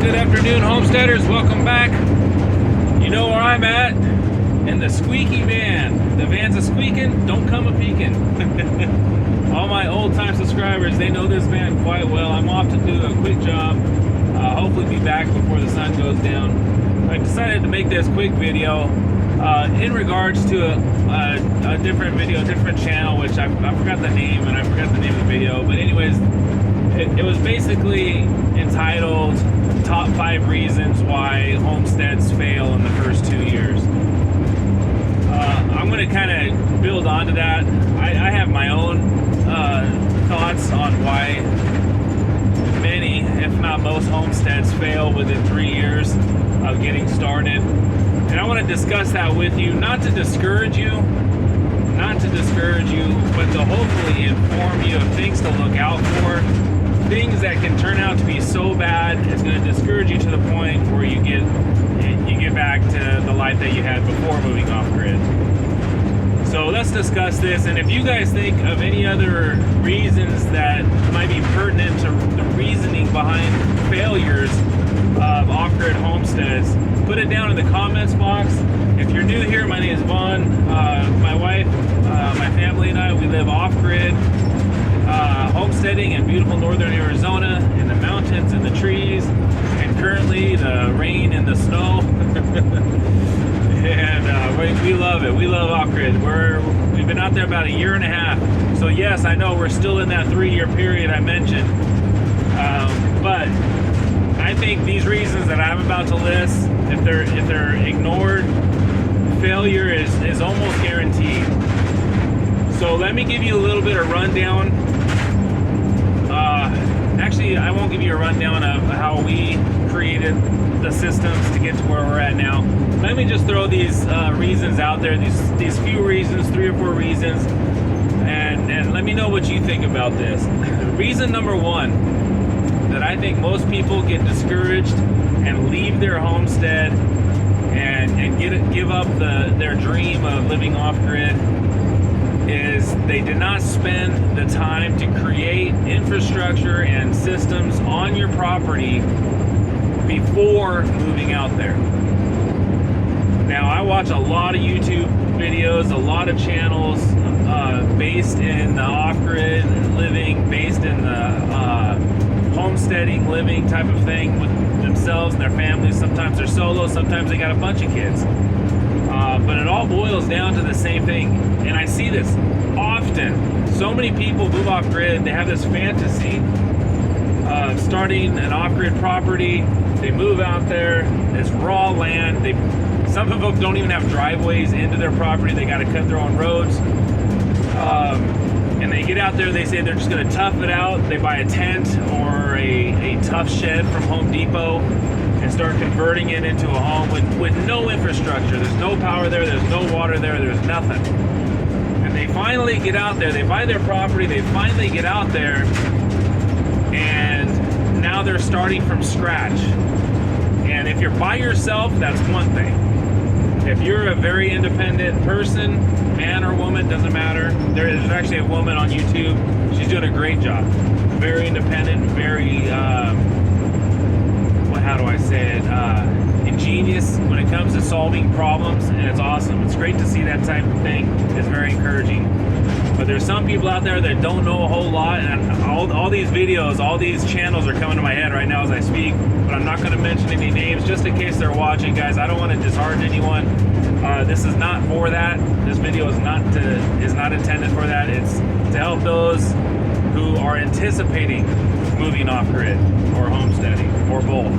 Good afternoon, homesteaders. Welcome back. You know where I'm at? In the squeaky van. The van's a squeaking, don't come a peeking. All my old time subscribers, they know this van quite well. I'm off to do a quick job. Hopefully be back before the sun goes down. I decided to make this quick video in regards to a different video, a different channel, which I forgot the name, and I forgot the name of the video. But anyways, it was basically entitled Top 5 Reasons Why Homesteads Fail in the First 2 Years. I'm going to kind of build onto that. I have my own thoughts on why many, if not most, homesteads fail within 3 years of getting started. And I want to discuss that with you, not to discourage you, but to hopefully inform you of things to look out for. Things that can turn out to be so bad, it's going to discourage you to the point where you get back to the life that you had before moving off grid. So let's discuss this, and if you guys think of any other reasons that might be pertinent to the reasoning behind failures of off-grid homesteads, put it down in the comments box. If you're new here, my name is Vaughn. My wife, my family and I, we live off-grid. Homesteading in beautiful northern Arizona, in the mountains and the trees, and currently the rain and the snow. And we love it. We love off-grid. We've been out there about a year and a half. So yes, I know we're still in that 3-year period I mentioned. But I think these reasons that I'm about to list, if they're ignored, failure is almost guaranteed. So let me give you a little bit of rundown. Actually, I won't give you a rundown of how we created the systems to get to where we're at now. Let me just throw these reasons out there, these few reasons, 3 or 4 reasons, and let me know what you think about this. Reason number 1 that I think most people get discouraged and leave their homestead and give up their dream of living off-grid is they did not spend the time to create infrastructure and systems on your property before moving out there. Now, I watch a lot of YouTube videos, a lot of channels based in the off-grid living, based in the homesteading living type of thing with themselves and their families. Sometimes they're solo, sometimes they got a bunch of kids. But it all boils down to the same thing. And I see this often. So many people move off grid, they have this fantasy of starting an off-grid property. They move out there, it's raw land. Some of them don't even have driveways into their property. They got to cut their own roads. And they get out there, they say they're just going to tough it out. They buy a tent or a tough shed from Home Depot and start converting it into a home with no infrastructure. There's no power there, there's no water there, there's nothing. And they finally get out there, they buy their property, they finally get out there, and now they're starting from scratch. And if you're by yourself, that's one thing. If you're a very independent person, man or woman, doesn't matter. There's actually a woman on YouTube, she's doing a great job. Very independent, very, how do I say it, ingenious when it comes to solving problems, and it's awesome. It's great to see that type of thing. It's very encouraging. But there's some people out there that don't know a whole lot, and all these videos, all these channels are coming to my head right now as I speak, but I'm not going to mention any names just in case they're watching, guys. I don't want to dishearten anyone. This is not for that. This video is not intended for that. It's to help those who are anticipating moving off-grid or homesteading or both.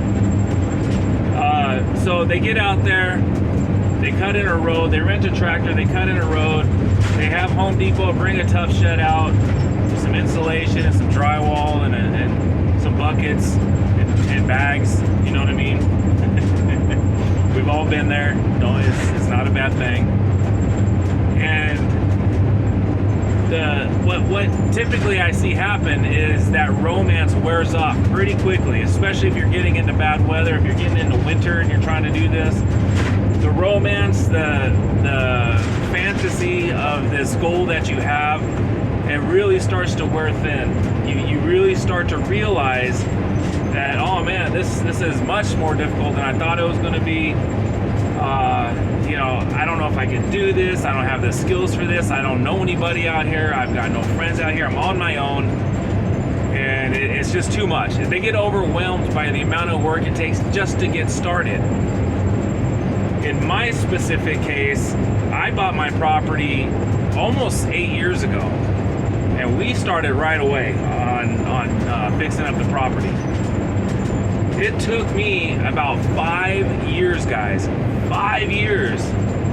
So they get out there, they cut in a road, they rent a tractor, they cut in a road, they have Home Depot bring a tough shed out, some insulation and some drywall and some buckets and bags, you know what I mean? We've all been there. It's not a bad thing. And what typically I see happen is that romance wears off pretty quickly, especially if you're getting into bad weather, if you're getting into winter and you're trying to do this. The romance, the fantasy of this goal that you have, it really starts to wear thin. You really start to realize that, oh man, this is much more difficult than I thought it was going to be. I don't know if I can do this. I don't have the skills for this. I don't know anybody out here. I've got no friends out here. I'm on my own, and it's just too much. They get overwhelmed by the amount of work it takes just to get started. In my specific case, I bought my property almost 8 years ago, and we started right away on fixing up the property. It took me about 5 years, guys, 5 years,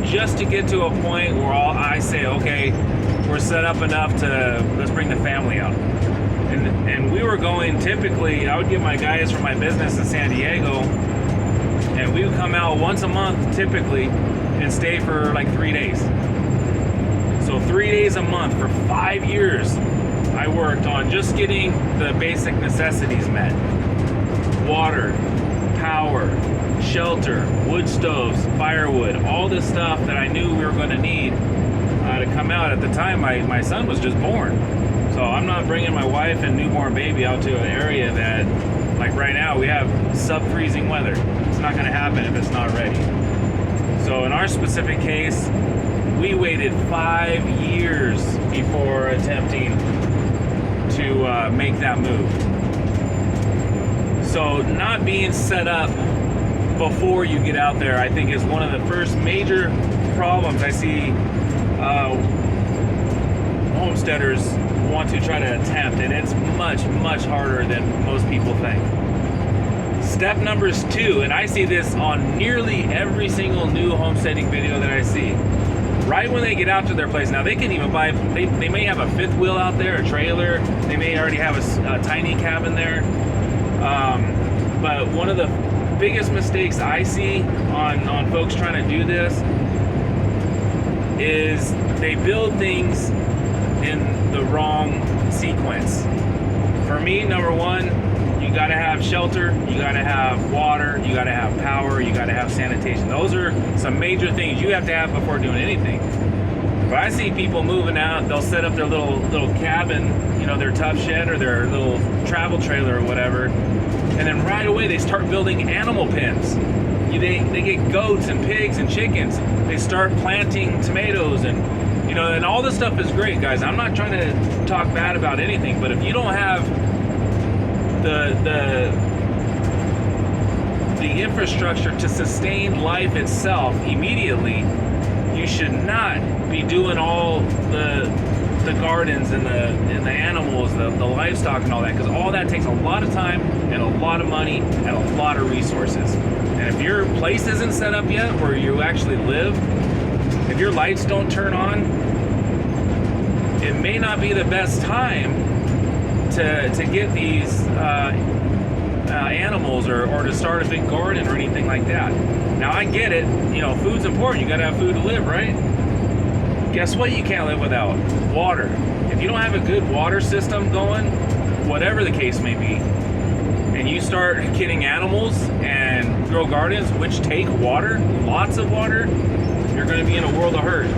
just to get to a point where I say, okay, we're set up enough let's bring the family out. And we were going, typically, I would get my guys from my business in San Diego, and we would come out once a month, typically, and stay for like 3 days. So 3 days a month for 5 years, I worked on just getting the basic necessities met. Water, power, shelter, wood stoves, firewood, all this stuff that I knew we were going to need to come out. At the time, my son was just born. So I'm not bringing my wife and newborn baby out to an area that, like right now, we have sub-freezing weather. It's not going to happen if it's not ready. So in our specific case, we waited 5 years before attempting to make that move. So not being set up before you get out there, I think, is one of the first major problems I see homesteaders want to try to attempt, and it's much, much harder than most people think. Step number 2, and I see this on nearly every single new homesteading video that I see. Right when they get out to their place, now they can even buy, they may have a fifth wheel out there, a trailer, they may already have a tiny cabin there. But one of the biggest mistakes I see on folks trying to do this is they build things in the wrong sequence. For me, number one, you gotta have shelter, you gotta have water, you gotta have power, you gotta have sanitation. Those are some major things you have to have before doing anything. But I see people moving out, they'll set up their little cabin, their tough shed or their little travel trailer or whatever, and then right away they start building animal pens. They get goats and pigs and chickens. They start planting tomatoes and and all this stuff is great, guys. I'm not trying to talk bad about anything, but if you don't have the infrastructure to sustain life itself immediately, you should not be doing all the gardens and the animals, the livestock and all that, because all that takes a lot of time and a lot of money and a lot of resources. And if your place isn't set up yet where you actually live, if your lights don't turn on, it may not be the best time to get these animals or to start a big garden or anything like that. Now I get it, food's important. You gotta have food to live, right? Guess what you can't live without? Water. If you don't have a good water system going, whatever the case may be, and you start getting animals and grow gardens which take water, lots of water, you're gonna be in a world of hurt.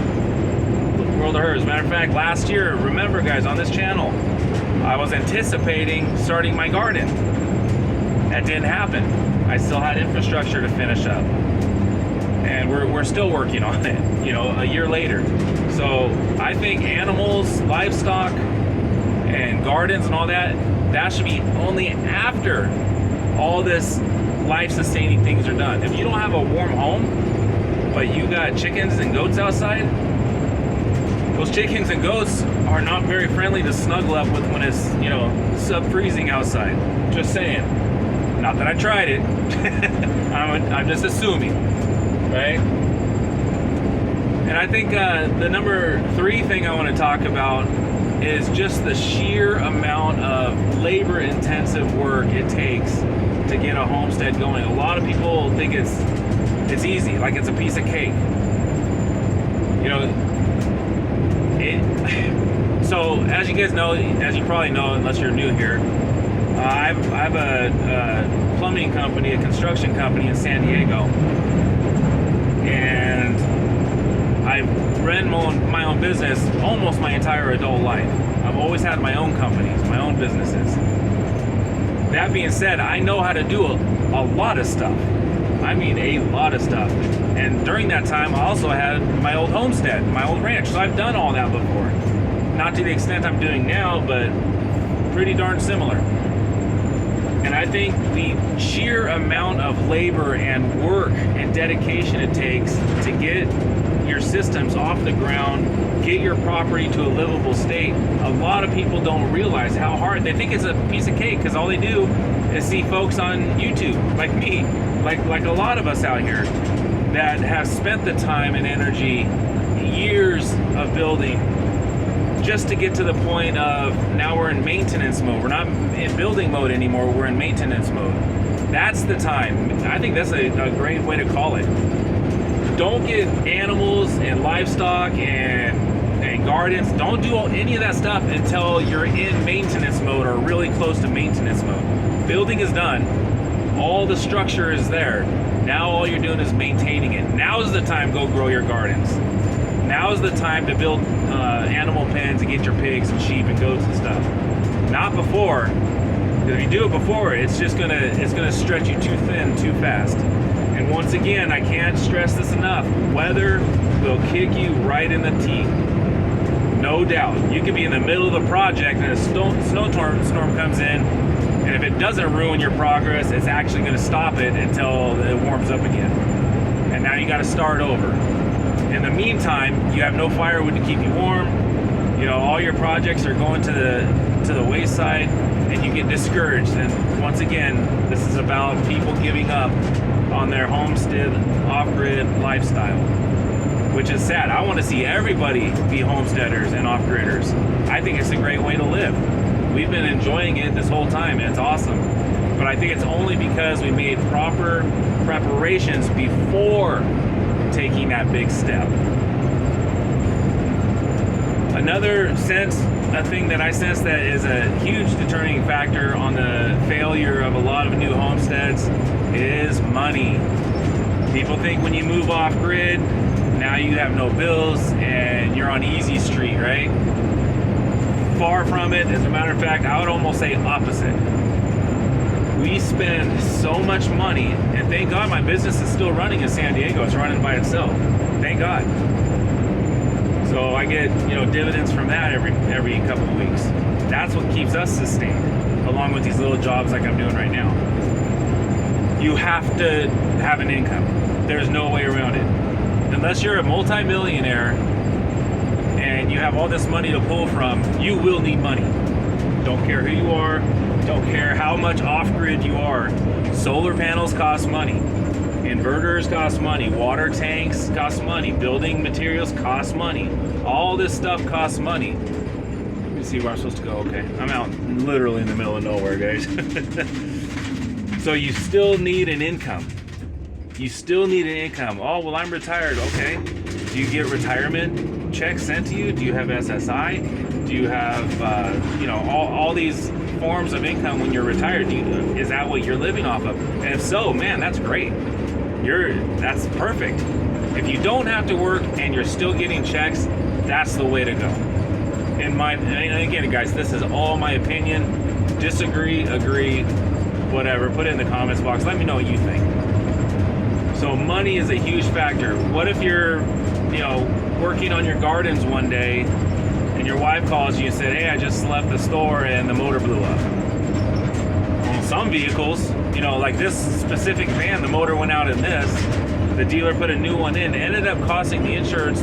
As a matter of fact, last year, remember guys, on this channel, I was anticipating starting my garden. That didn't happen. I still had infrastructure to finish up. And we're still working on it, a year later. So I think animals, livestock, and gardens and all that should be only after all this life-sustaining things are done. If you don't have a warm home, but you got chickens and goats outside, those chickens and goats are not very friendly to snuggle up with when it's, sub-freezing outside. Just saying. Not that I tried it. I'm just assuming, right? And I think the number 3 thing I want to talk about is just the sheer amount of labor-intensive work it takes to get a homestead going. A lot of people think it's easy, like it's a piece of cake. So as you guys know, as you probably know, unless you're new here, I have a plumbing company, a construction company in San Diego, and I've ran my own business almost my entire adult life. I've always had my own companies, my own businesses. That being said, I know how to do a lot of stuff. I mean, a lot of stuff. And during that time, I also had my old homestead, my old ranch. So I've done all that before. Not to the extent I'm doing now, but pretty darn similar. And I think the sheer amount of labor and work and dedication it takes to get your systems off the ground, get your property to a livable state, a lot of people don't realize how hard. They think it's a piece of cake because all they do is see folks on YouTube like me, like a lot of us out here that have spent the time and energy, years of building, just to get to the point of now we're in maintenance mode. We're not in building mode anymore, we're in maintenance mode. That's the time. I think that's a great way to call it. Don't get animals and livestock and gardens. Don't do any of that stuff until you're in maintenance mode or really close to maintenance mode. Building is done. All the structure is there. Now all you're doing is maintaining it. Now is the time to go grow your gardens. Now is the time to build animal pens and get your pigs and sheep and goats and stuff. Not before. If you do it before, it's gonna stretch you too thin too fast. And once again, I can't stress this enough. Weather will kick you right in the teeth. No doubt. You could be in the middle of the project and a snowstorm comes in, and if it doesn't ruin your progress, it's actually going to stop it until it warms up again. And now you got to start over. In the meantime, you have no firewood to keep you warm. You know, all your projects are going to the wayside, and you get discouraged. And once again, this is about people giving up on their homestead, off-grid lifestyle, which is sad. I want to see everybody be homesteaders and off-gridders. I think it's a great way to live. We've been enjoying it this whole time, and it's awesome. But I think it's only because we made proper preparations before taking that big step. Another thing that I sense that is a huge determining factor on the failure of a lot of new homesteads is money. People think when you move off grid, now you have no bills and you're on easy street, right? Far from it. As a matter of fact, I would almost say opposite. We spend so much money, and thank God my business is still running in San Diego. It's running by itself. Thank God. So I get, dividends from that every couple of weeks. That's what keeps us sustained, along with these little jobs like I'm doing right now. You have to have an income. There's no way around it. Unless you're a multi-millionaire and you have all this money to pull from, you will need money. Don't care who you are. Don't care how much off-grid you are. Solar panels cost money. Inverters cost money. Water tanks cost money. Building materials cost money. All this stuff costs money. Let me see where I'm supposed to go. Okay, I'm out literally in the middle of nowhere, guys. So you still need an income. You still need an income. Oh, well, I'm retired. Okay. Do you get retirement checks sent to you? Do you have SSI? Do you have, all these forms of income when you're retired? Is that what you're living off of? And if so, man, that's great. That's perfect. If you don't have to work and you're still getting checks, that's the way to go. And again, guys, this is all my opinion. Disagree, agree, whatever. Put it in the comments box. Let me know what you think. So money is a huge factor. What if you're, working on your gardens one day and your wife calls you and said, hey, I just left the store and the motor blew up? Well, some vehicles, like this specific van, the motor went out in this. The dealer put a new one in. It ended up costing the insurance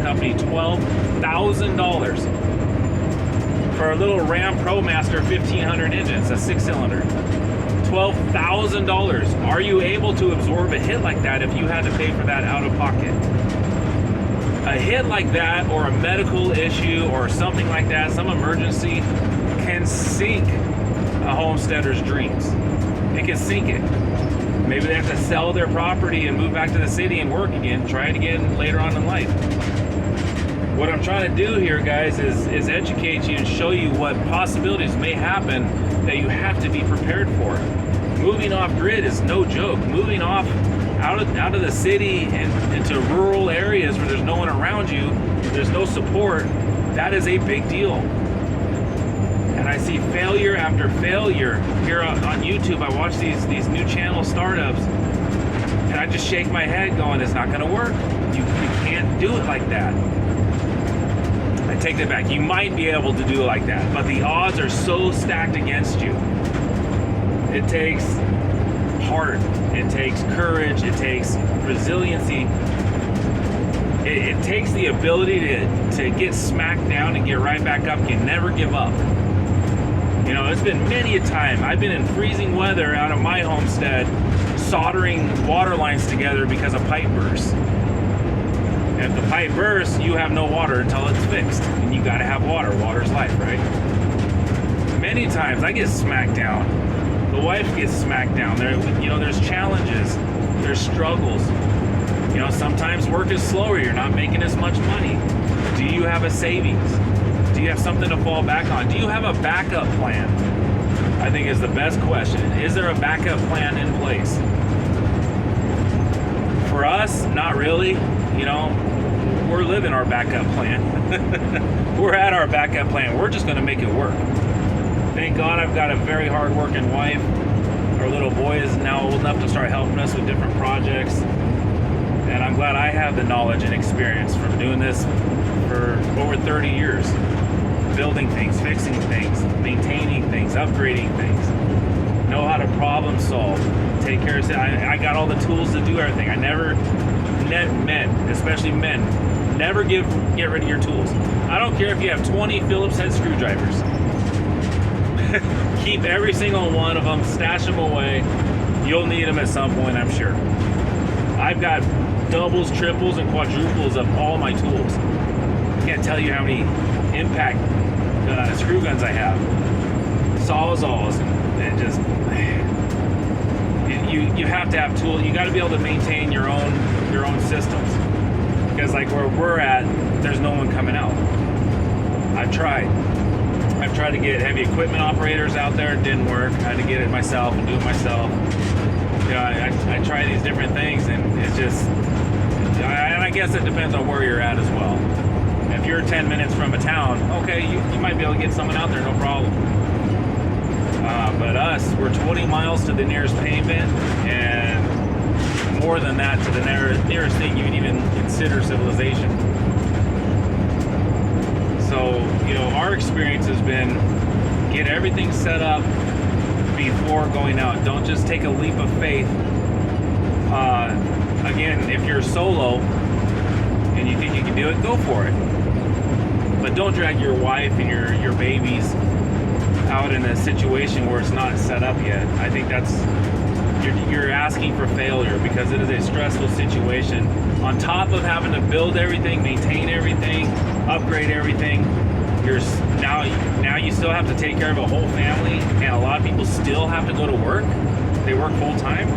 company $12,000 for a little Ram ProMaster 1500 engine. It's a 6-cylinder. $12,000. Are you able to absorb a hit like that if you had to pay for that out of pocket? A hit like that, or a medical issue, or something like that, some emergency, can sink a homesteader's dreams. It can sink it. Maybe they have to sell their property and move back to the city and work again, try it again later on in life. What I'm trying to do here, guys, is educate you and show you what possibilities may happen that you have to be prepared for. Moving off grid is no joke. Moving off out of the city and into rural areas where there's no one around you, there's no support, that is a big deal. And I see failure after failure here on YouTube. I watch these new channel startups, and I just shake my head going, it's not going to work. You can't do it like that. I take that back. You might be able to do it like that, but the odds are so stacked against you. It takes heart, it takes courage, it takes resiliency. It takes the ability to get smacked down and get right back up. You never give up. You know, it's been many a time. I've been in freezing weather out of my homestead soldering water lines together because a pipe burst. And if the pipe bursts, you have no water until it's fixed. And you gotta have water. Water's life, right? Many times I get smacked down. The wife gets smacked down. There's challenges. There's struggles. You know, sometimes work is slower. You're not making as much money. Do you have a savings? Do you have something to fall back on? Do you have a backup plan? I think is the best question. Is there a backup plan in place? For us, not really. You know, we're living our backup plan. We're at our backup plan. We're just going to make it work. Thank God I've got a very hard-working wife. Our little boy is now old enough to start helping us with different projects. And I'm glad I have the knowledge and experience from doing this for over 30 years. Building things, fixing things, maintaining things, upgrading things. Know how to problem solve, take care of it. I got all the tools to do everything. I never, men, especially men, never get rid of your tools. I don't care if you have 20 Phillips head screwdrivers. Keep every single one of them, stash them away. You'll need them at some point, I'm sure. I've got doubles, triples, and quadruples of all my tools. Can't tell you how many impact screw guns I have, sawzalls, and just you have to have tools. You got to be able to maintain your own systems, because like where we're at, there's no one coming out. I've tried to get heavy equipment operators out there. It didn't work. I had to get it myself and do it myself. You know, I try these different things, and it's just, and I guess it depends on where you're at as well. If you're 10 minutes from a town, okay, you might be able to get someone out there, no problem. But us, we're 20 miles to the nearest pavement, and more than that to the nearest thing you can even consider civilization. So, you know, our experience has been get everything set up before going out. Don't just take a leap of faith. Again, if you're solo and you think you can do it, go for it. But don't drag your wife and your babies out in a situation where it's not set up yet. I think that's you're asking for failure, because it is a stressful situation. On top of having to build everything, maintain everything, upgrade everything, now you still have to take care of a whole family, and a lot of people still have to go to work. They work full time.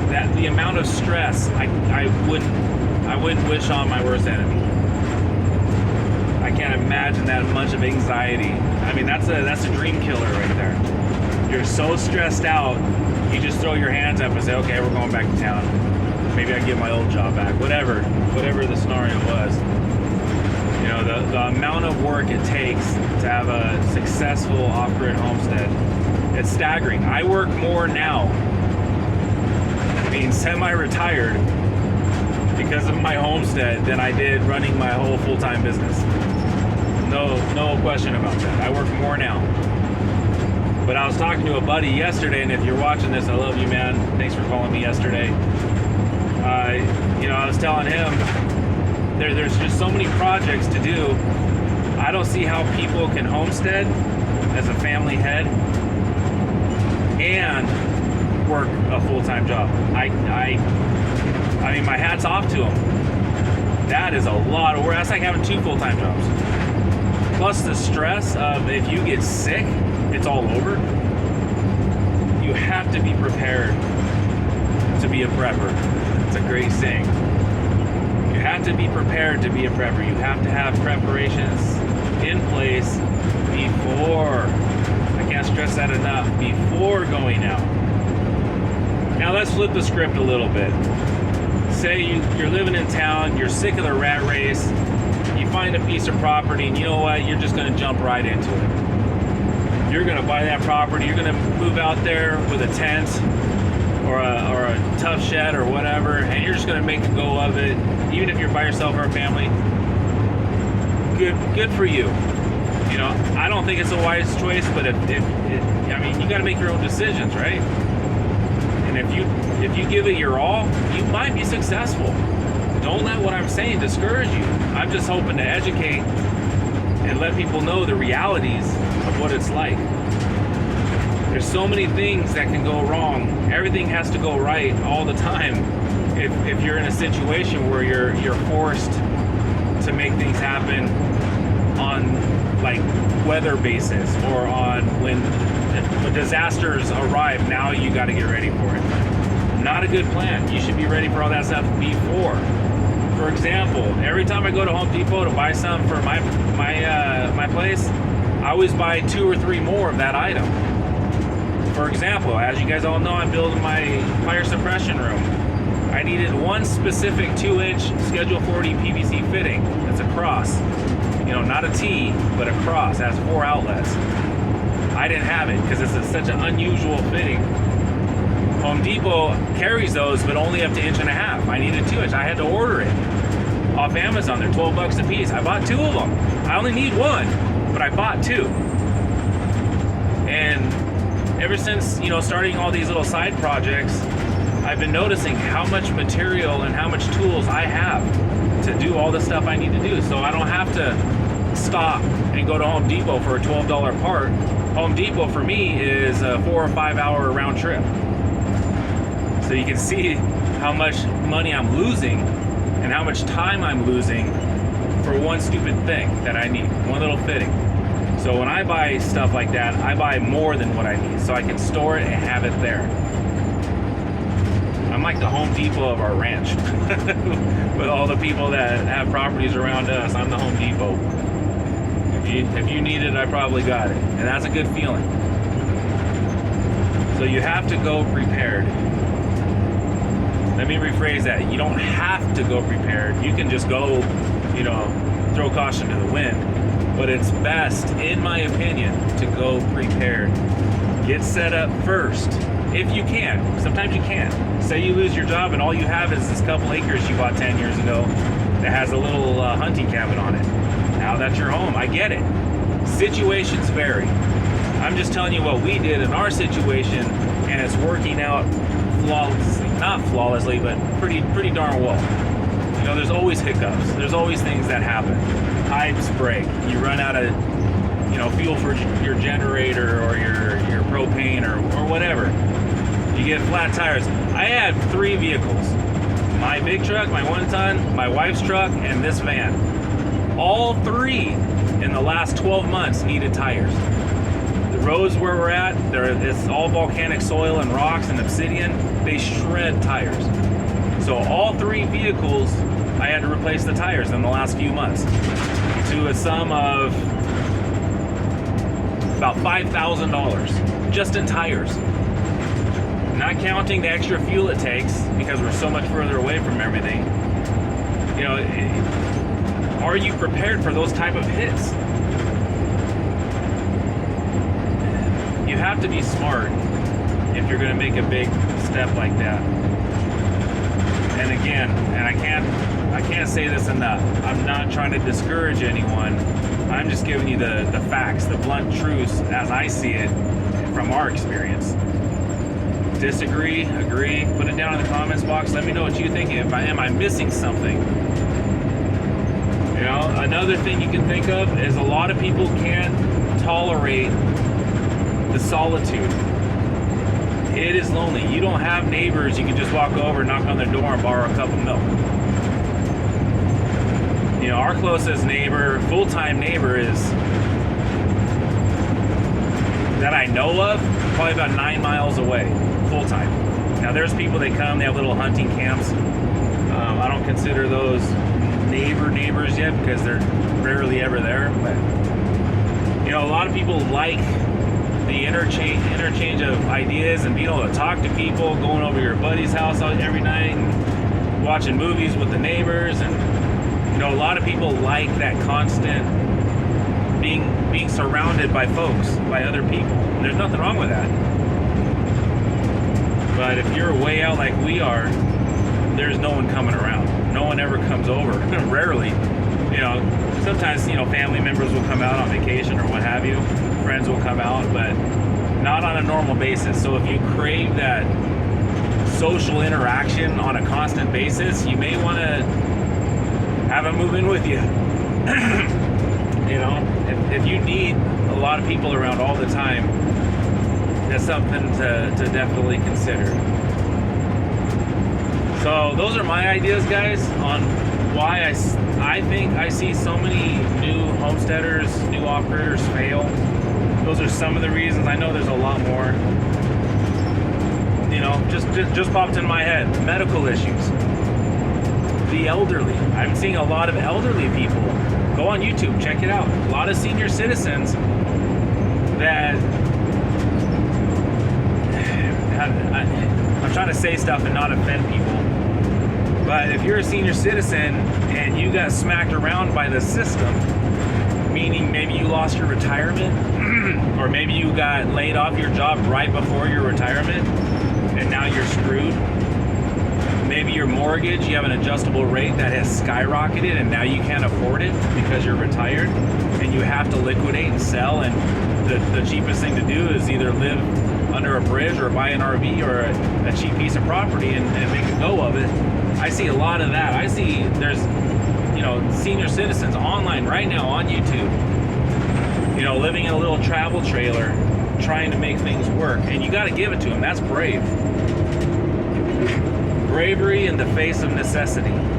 That the amount of stress I wouldn't wish on my worst enemy. I can't imagine that much of anxiety. I mean, that's a dream killer right there. You're so stressed out, you just throw your hands up and say, okay, we're going back to town. Maybe I can get my old job back. Whatever the scenario was. You know, the amount of work it takes to have a successful off-grid homestead, it's staggering. I work more now, being semi-retired, because of my homestead than I did running my whole full-time business. No question about that. I work more now. But I was talking to a buddy yesterday, and if you're watching this, I love you, man. Thanks for calling me yesterday. I was telling him there's just so many projects to do. I don't see how people can homestead as a family head and work a full-time job. I mean, my hat's off to them. That is a lot of work. That's like having 2 full-time jobs. Plus the stress of if you get sick, it's all over. You have to be prepared to be a prepper. It's a great saying. You have to be prepared to be a prepper. You have to have preparations in place before, I can't stress that enough, before going out. Now let's flip the script a little bit. Say you're living in town, you're sick of the rat race, you find a piece of property and you know what, you're just going to jump right into it. You're going to buy that property, you're going to move out there with a tent or a tough shed or whatever, and you're just going to make a go of it, even if you're by yourself or a family. Good for you. You know, I don't think it's a wise choice, but I mean, you got to make your own decisions, right? And if you give it your all, you might be successful. Don't let what I'm saying discourage you. I'm just hoping to educate and let people know the realities of what it's like. There's so many things that can go wrong. Everything has to go right all the time. If you're in a situation where you're forced to make things happen on like weather basis, or on when disasters arrive, now you got to get ready for it. Not a good plan. You should be ready for all that stuff before. For example, every time I go to Home Depot to buy some for my place, I always buy 2 or 3 more of that item. For example, as you guys all know, I'm building my fire suppression room. I needed one specific 2-inch Schedule 40 PVC fitting. It's a cross. You know, not a T, but a cross. It has 4 outlets. I didn't have it because it's such an unusual fitting. Home Depot carries those, but only up to 1.5 inches. I needed 2-inch. I had to order it off Amazon. They're $12 a piece. I bought 2 of them. I only need 1, but I bought 2. And ever since, you know, starting all these little side projects, I've been noticing how much material and how much tools I have to do all the stuff I need to do. So I don't have to stop and go to Home Depot for a $12 part. Home Depot for me is a 4 or 5 hour round trip. So you can see how much money I'm losing and how much time I'm losing for one stupid thing that I need, one little fitting. So when I buy stuff like that, I buy more than what I need so I can store it and have it there. I'm like the Home Depot of our ranch. With all the people that have properties around us, I'm the Home Depot. If you need it, I probably got it. And that's a good feeling. So you have to go prepared. Let me rephrase that. You don't have to go prepared. You can just go, you know, throw caution to the wind. But it's best, in my opinion, to go prepared. Get set up first. If you can. Sometimes you can't. Say you lose your job and all you have is this couple acres you bought 10 years ago that has a little hunting cabin on it. Now that's your home. I get it. Situations vary. I'm just telling you what we did in our situation, and it's working out flawlessly. Not flawlessly, but pretty darn well. You know, there's always hiccups. There's always things that happen. Pipes break. You run out of, you know, fuel for your generator or your propane or whatever. You get flat tires. I had 3 vehicles. My big truck, my 1-ton, my wife's truck, and this van. All 3 in the last 12 months needed tires. The roads where we're at, it's all volcanic soil and rocks and obsidian. They shred tires. So all 3 vehicles, I had to replace the tires in the last few months to a sum of about $5,000 just in tires. Not counting the extra fuel it takes because we're so much further away from everything. You know, are you prepared for those type of hits? You have to be smart if you're going to make a big step like that. And again, and I can't say this enough. I'm not trying to discourage anyone. I'm just giving you the facts, the blunt truths as I see it from our experience. Disagree, agree, put it down in the comments box. Let me know what you think. Am I missing something? You know, another thing you can think of is a lot of people can't tolerate the solitude. It is lonely. You don't have neighbors you can just walk over, knock on their door, and borrow a cup of milk. You know, our closest neighbor, full-time neighbor, is that I know of, probably about 9 miles away, full-time. Now, there's people that come, they have little hunting camps. I don't consider those neighbors yet because they're rarely ever there. But, you know, a lot of people like the interchange of ideas and being able to talk to people, going over your buddy's house every night and watching movies with the neighbors and a lot of people like that constant being surrounded by folks, by other people. And there's nothing wrong with that. But if you're way out like we are, there's no one coming around. No one ever comes over. Rarely. Sometimes, family members will come out on vacation or what have you. Friends will come out, but not on a normal basis. So if you crave that social interaction on a constant basis, you may want to have them move in with you. If you need a lot of people around all the time, that's something to definitely consider. So those are my ideas, guys, on why I think I see so many new homesteaders, new operators fail. Those are some of the reasons. I know there's a lot more. Just popped in my head. Medical issues. The elderly. I'm seeing a lot of elderly people. Go on YouTube, check it out. A lot of senior citizens that I'm trying to say stuff and not offend people. But if you're a senior citizen and you got smacked around by the system, meaning maybe you lost your retirement, or maybe you got laid off your job right before your retirement, and now you're screwed. Maybe your mortgage, you have an adjustable rate that has skyrocketed, and now you can't afford it because you're retired, and you have to liquidate and sell, and the cheapest thing to do is either live under a bridge or buy an RV or a cheap piece of property and make a go of it. I see a lot of that. I see there's senior citizens online right now on YouTube, living in a little travel trailer trying to make things work, and you got to give it to them. That's brave. Bravery in the face of necessity.